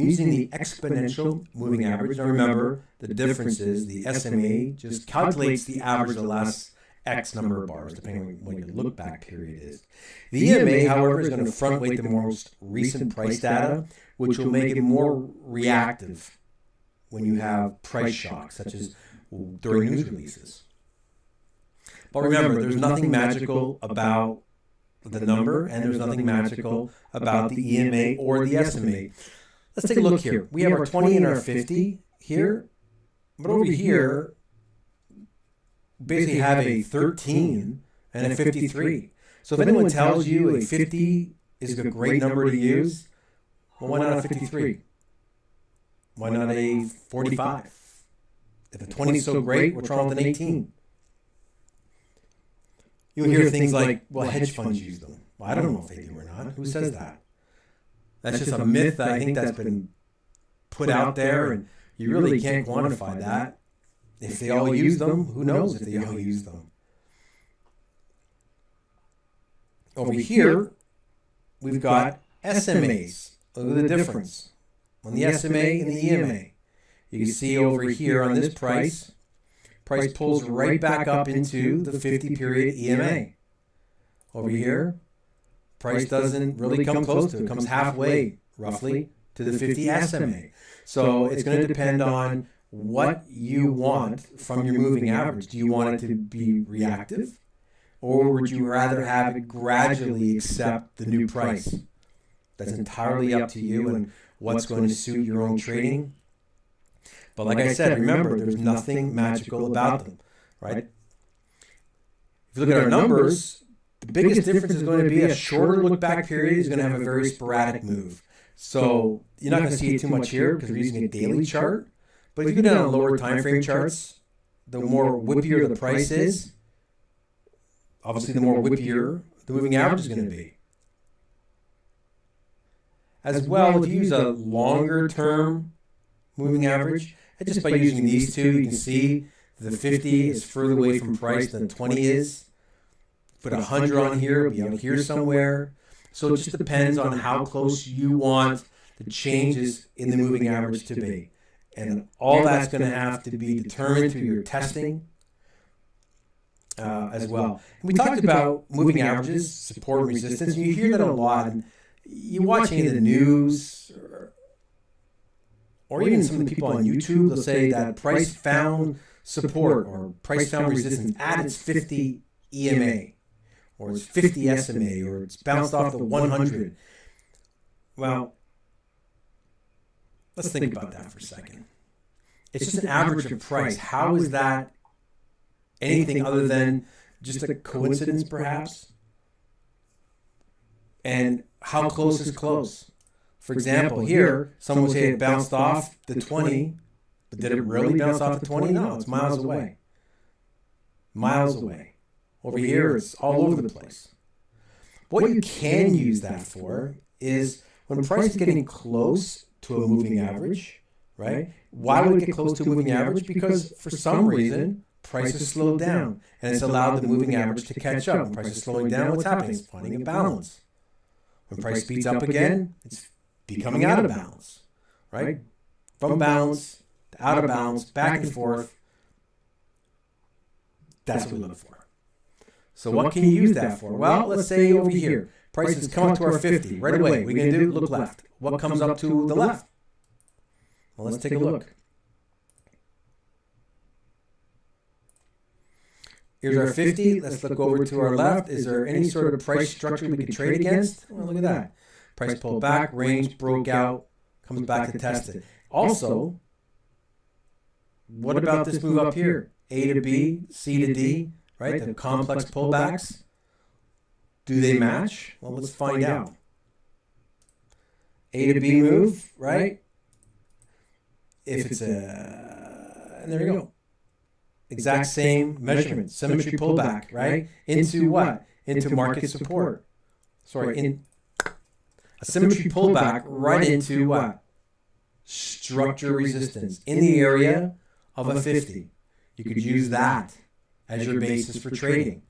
using the exponential moving average. Now remember, the difference is the SMA just calculates the average of the last X number of bars, depending on what your look back period is. The EMA, however, is going to front weight the most recent price data, which will make it more reactive when you have price shocks, such as during news releases. But remember, there's nothing magical about the number, and there's nothing magical about the EMA or the SMA. Let's take a look here. We have our 20 and our 50 here, but over here, basically have a 13 and a 53. So if anyone tells you a 50 is a great number to use, well, why not a 53? Why not a 45? If a 20 is so great, what's wrong with an 18? You'll hear things like, well, hedge funds use them. Well, I don't know if they do or not. Who says that? That's just a myth that I think that's been put out there, and you really can't quantify that. If they all use them, who knows if they all use them? Over here, we've got SMAs. Look at the difference on the SMA and the EMA. You can see over here on this price pulls right back up into the 50 period EMA. Over here, price doesn't really come close to it. It comes halfway, roughly, to the 50 SMA. So it's going to depend on what you want from your moving average. Do you want it to be reactive, or would you rather have it gradually accept the new price? That's entirely up to you and what's going to suit your own trading. But like I said, remember, there's nothing magical about them, right? If you look at our numbers, the biggest difference is going to be a shorter look back period is going to have a very sporadic move. So you're not going to see it too much here because we're using a daily chart. But if you go down on lower time frame charts, the more whippier the price is, obviously the more whippier the moving average is going to be. As well, if you use a longer term moving average, and just by using these two, you can see the 50 is further away from price than 20 is. Put 100 on here, it'll be out here somewhere. So it just depends on how close you want the changes in the moving average to be. And all that's going to have to be determined through your testing as well. And we talked about moving averages, support and resistance. And you hear that a lot. And you watch any of the news or even some of the people on YouTube, they'll say that price found support or price found resistance at its 50 EMA or its 50 SMA or it's bounced off the 100. Well, let's think about that for a second. It's just an average of price. How is that anything other than just a coincidence, perhaps? And how close is close? For example, here, someone would say it bounced off the 20, but did it really bounce off the 20? No, it's miles away. Miles away. Over here, it's all over the place. What you can use that for is when price is getting close to a moving average, right? Why would it get close to a moving average? Because for some reason, price has slowed down, and it's allowed the moving average to catch up. When price is slowing down, what's happening? It's finding a balance. When price speeds up again, it's becoming out of balance, right? From balance to out of balance, back and forth. That's what we look for. So what can you use that for? Well, let's say over here, price has come up to our 50. Right away, what are we going to do? Look left. What comes up to the left? Well, let's take a look. Here's our 50. Let's look over to our left. Is there any sort of price structure we could trade against? Well, look at that. Price pulled back, range broke out, comes back to test it. Also, what about this move up here? A to B, C to D, right? The complex pullbacks. Do they match? Well, let's find out. A to B move, right? If it's and there you go. Exact same measurement, symmetry pullback, right? Into what? Into market support. Sorry, in a symmetry pullback right into what? Structure resistance in the area of a 50. You could use that as your basis for trading.